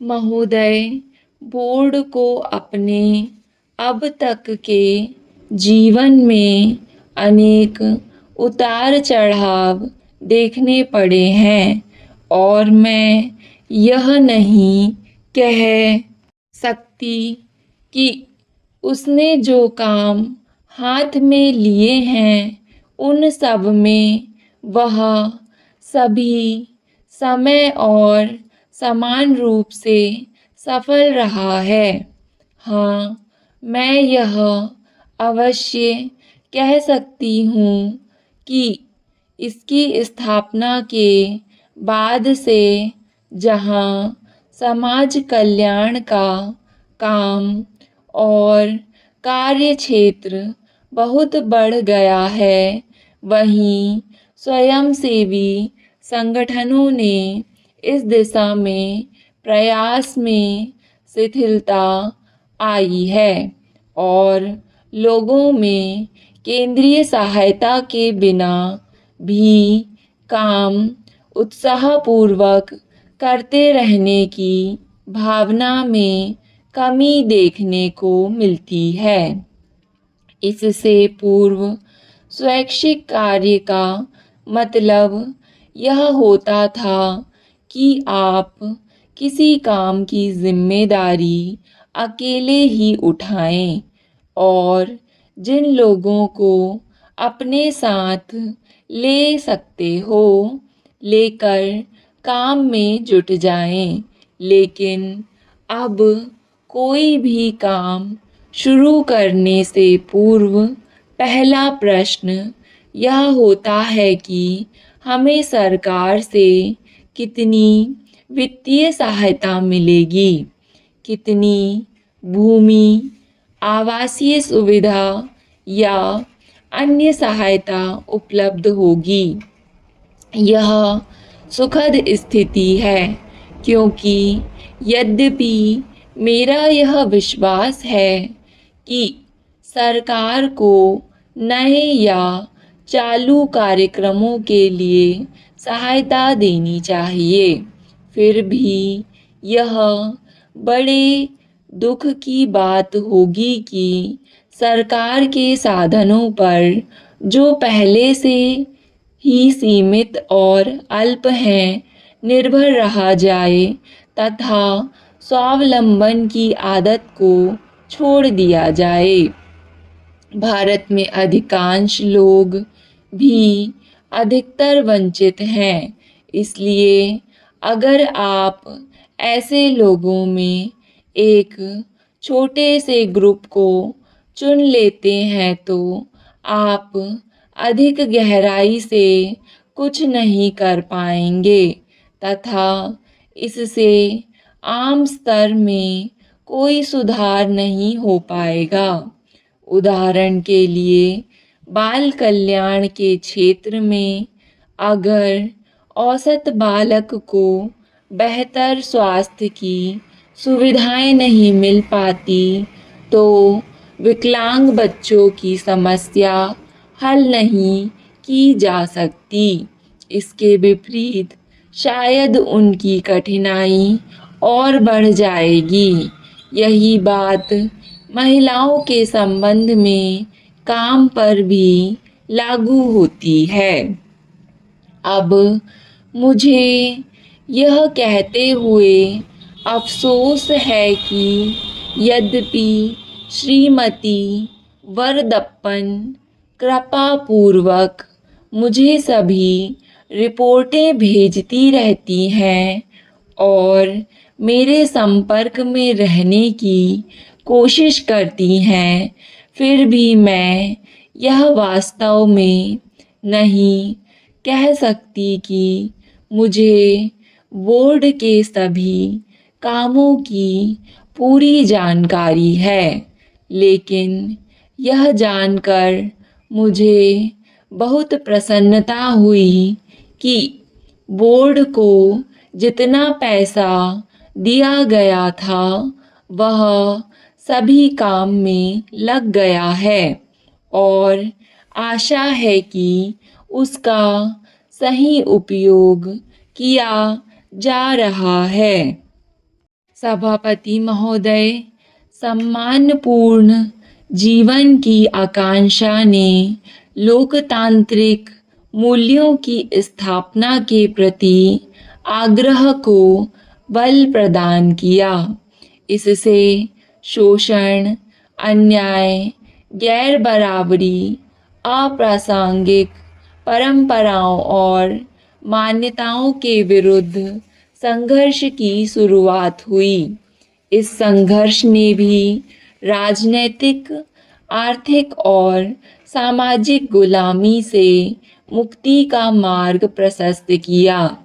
महोदय, बोर्ड को अपने अब तक के जीवन में अनेक उतार चढ़ाव देखने पड़े हैं और मैं यह नहीं कह सकती कि उसने जो काम हाथ में लिए हैं उन सब में वह सभी समय और समान रूप से सफल रहा है। हाँ, मैं यह अवश्य कह सकती हूँ कि इसकी स्थापना के बाद से जहाँ समाज कल्याण का काम और कार्य क्षेत्र बहुत बढ़ गया है, वहीं स्वयंसेवी संगठनों ने इस दिशा में प्रयास में शिथिलता आई है और लोगों में केंद्रीय सहायता के बिना भी काम उत्साहपूर्वक करते रहने की भावना में कमी देखने को मिलती है। इससे पूर्व स्वैच्छिक कार्य का मतलब यह होता था कि आप किसी काम की जिम्मेदारी अकेले ही उठाएं और जिन लोगों को अपने साथ ले सकते हो लेकर काम में जुट जाएं। लेकिन अब कोई भी काम शुरू करने से पूर्व पहला प्रश्न यह होता है कि हमें सरकार से कितनी वित्तीय सहायता मिलेगी, कितनी भूमि, आवासीय सुविधा या अन्य सहायता उपलब्ध होगी। यह सुखद स्थिति है क्योंकि यद्यपि मेरा यह विश्वास है कि सरकार को नए या चालू कार्यक्रमों के लिए सहायता देनी चाहिए, फिर भी यह बड़े दुख की बात होगी कि सरकार के साधनों पर जो पहले से ही सीमित और अल्प हैं निर्भर रहा जाए तथा स्वावलंबन की आदत को छोड़ दिया जाए। भारत में अधिकांश लोग भी अधिकतर वंचित हैं, इसलिए अगर आप ऐसे लोगों में एक छोटे से ग्रुप को चुन लेते हैं तो आप अधिक गहराई से कुछ नहीं कर पाएंगे तथा इससे आम स्तर में कोई सुधार नहीं हो पाएगा। उदाहरण के लिए बाल कल्याण के क्षेत्र में अगर औसत बालक को बेहतर स्वास्थ्य की सुविधाएं नहीं मिल पाती तो विकलांग बच्चों की समस्या हल नहीं की जा सकती। इसके विपरीत शायद उनकी कठिनाई और बढ़ जाएगी। यही बात महिलाओं के संबंध में काम पर भी लागू होती है। अब मुझे यह कहते हुए अफसोस है कि यद्यपि श्रीमती वरदप्पन कृपापूर्वक मुझे सभी रिपोर्टें भेजती रहती हैं और मेरे संपर्क में रहने की कोशिश करती हैं, फिर भी मैं यह वास्तव में नहीं कह सकती कि मुझे बोर्ड के सभी कामों की पूरी जानकारी है, लेकिन यह जानकर मुझे बहुत प्रसन्नता हुई कि बोर्ड को जितना पैसा दिया गया था वह सभी काम में लग गया है और आशा है कि उसका सही उपयोग किया जा रहा है। सभापति महोदय, सम्मानपूर्ण जीवन की आकांक्षा ने लोकतांत्रिक मूल्यों की स्थापना के प्रति आग्रह को बल प्रदान किया। इससे शोषण, अन्याय, गैर बराबरी, अप्रासंगिक परंपराओं और मान्यताओं के विरुद्ध संघर्ष की शुरुआत हुई। इस संघर्ष ने भी राजनैतिक, आर्थिक और सामाजिक गुलामी से मुक्ति का मार्ग प्रशस्त किया।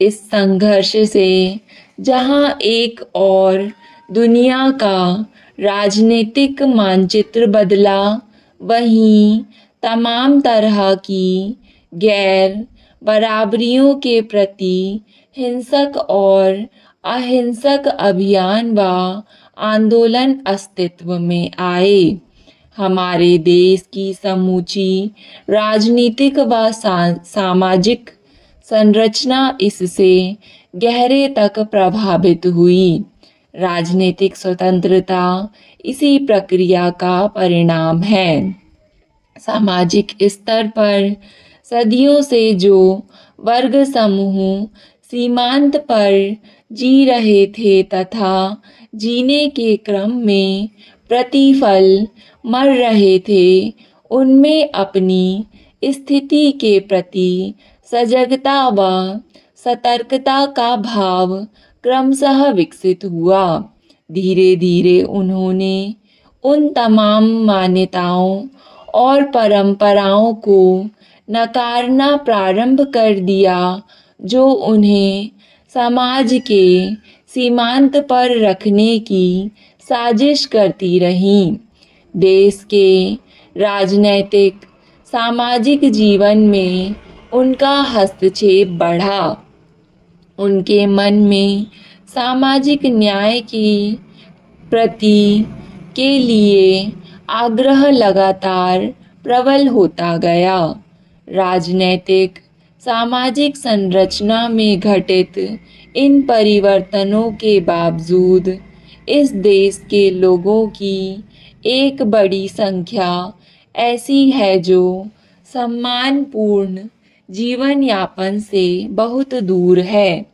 इस संघर्ष से जहां एक और दुनिया का राजनीतिक मानचित्र बदला, वहीं तमाम तरह की गैर बराबरियों के प्रति हिंसक और अहिंसक अभियान व आंदोलन अस्तित्व में आए। हमारे देश की समूची राजनीतिक व सामाजिक संरचना इससे गहरे तक प्रभावित हुई। राजनीतिक स्वतंत्रता इसी प्रक्रिया का परिणाम है। सामाजिक स्तर पर सदियों से जो वर्ग समूह सीमांत पर जी रहे थे तथा जीने के क्रम में प्रतिफल मर रहे थे, उनमें अपनी स्थिति के प्रति सजगता व सतर्कता का भाव क्रमशः विकसित हुआ। धीरे धीरे उन्होंने उन तमाम मान्यताओं और परंपराओं को नकारना प्रारंभ कर दिया जो उन्हें समाज के सीमांत पर रखने की साजिश करती रहीं। देश के राजनैतिक सामाजिक जीवन में उनका हस्तक्षेप बढ़ा। उनके मन में सामाजिक न्याय की प्रति के लिए आग्रह लगातार प्रबल होता गया। राजनैतिक सामाजिक संरचना में घटित इन परिवर्तनों के बावजूद इस देश के लोगों की एक बड़ी संख्या ऐसी है जो सम्मानपूर्ण जीवन यापन से बहुत दूर है।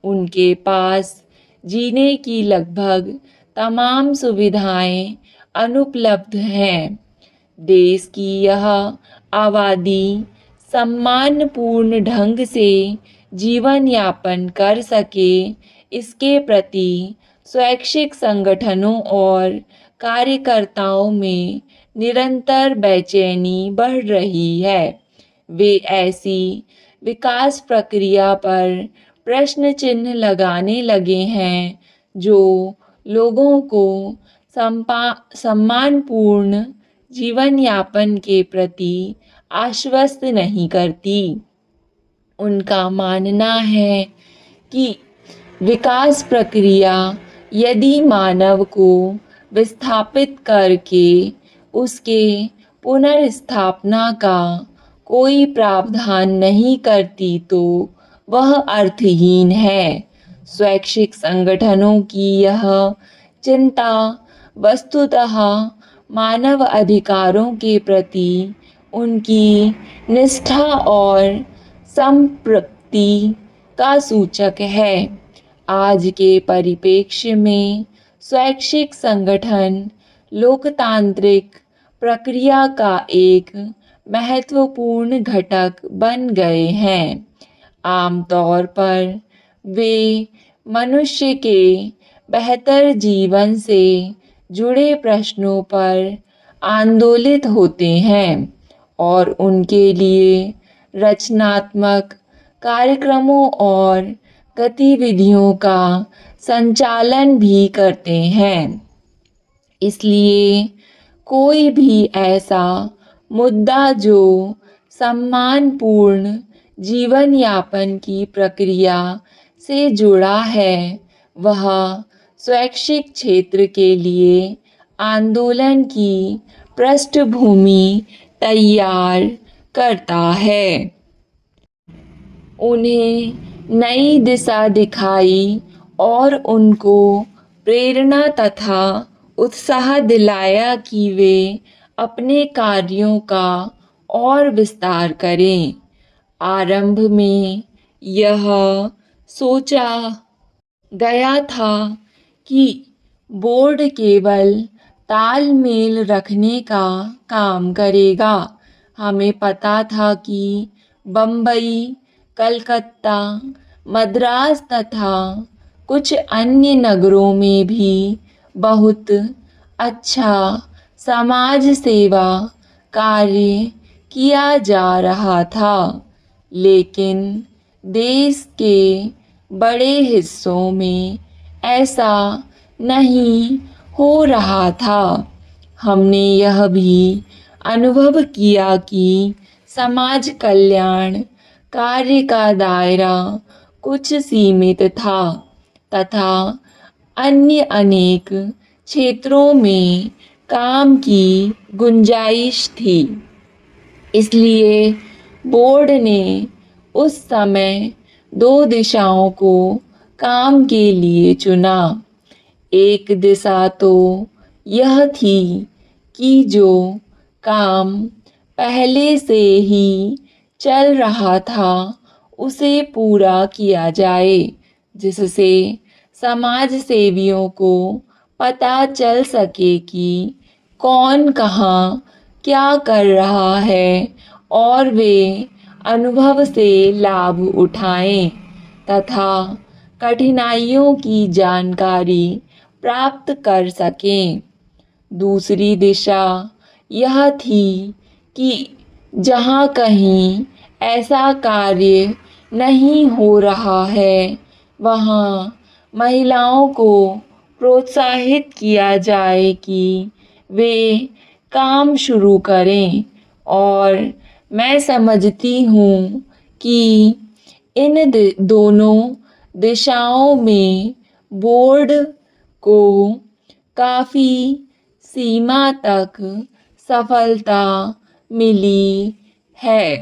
उनके पास जीने की लगभग तमाम सुविधाएं अनुपलब्ध हैं। देश की यह आबादी सम्मानपूर्ण ढंग से जीवन यापन कर सके, इसके प्रति स्वैच्छिक संगठनों और कार्यकर्ताओं में निरंतर बेचैनी बढ़ रही है। वे ऐसी विकास प्रक्रिया पर प्रश्न चिन्ह लगाने लगे हैं जो लोगों को सम्मानपूर्ण जीवन यापन के प्रति आश्वस्त नहीं करती। उनका मानना है कि विकास प्रक्रिया यदि मानव को विस्थापित करके उसके पुनर्स्थापना का कोई प्रावधान नहीं करती तो वह अर्थहीन है। स्वैच्छिक संगठनों की यह चिंता वस्तुतः मानव अधिकारों के प्रति उनकी निष्ठा और संप्रति का सूचक है। आज के परिप्रेक्ष्य में स्वैच्छिक संगठन लोकतांत्रिक प्रक्रिया का एक महत्वपूर्ण घटक बन गए हैं। आमतौर पर वे मनुष्य के बेहतर जीवन से जुड़े प्रश्नों पर आंदोलित होते हैं और उनके लिए रचनात्मक कार्यक्रमों और गतिविधियों का संचालन भी करते हैं। इसलिए कोई भी ऐसा मुद्दा जो सम्मानपूर्ण जीवन यापन की प्रक्रिया से जुड़ा है, वह स्वैच्छिक क्षेत्र के लिए आंदोलन की पृष्ठभूमि तैयार करता है। उन्हें नई दिशा दिखाई और उनको प्रेरणा तथा उत्साह दिलाया कि वे अपने कार्यों का और विस्तार करें। आरंभ में यह सोचा गया था कि बोर्ड केवल तालमेल रखने का काम करेगा। हमें पता था कि बम्बई, कलकत्ता, मद्रास तथा कुछ अन्य नगरों में भी बहुत अच्छा समाज सेवा कार्य किया जा रहा था, लेकिन देश के बड़े हिस्सों में ऐसा नहीं हो रहा था। हमने यह भी अनुभव किया कि समाज कल्याण कार्य का दायरा कुछ सीमित था तथा अन्य अनेक क्षेत्रों में काम की गुंजाइश थी। इसलिए बोर्ड ने उस समय दो दिशाओं को काम के लिए चुना। एक दिशा तो यह थी कि जो काम पहले से ही चल रहा था उसे पूरा किया जाए, जिससे समाज सेवियों को पता चल सके कि कौन कहाँ क्या कर रहा है और वे अनुभव से लाभ उठाएं तथा कठिनाइयों की जानकारी प्राप्त कर सकें। दूसरी दिशा यह थी कि जहाँ कहीं ऐसा कार्य नहीं हो रहा है वहाँ महिलाओं को प्रोत्साहित किया जाए कि वे काम शुरू करें। और मैं समझती हूँ कि इन दोनों दिशाओं में बोर्ड को काफ़ी सीमा तक सफलता मिली है।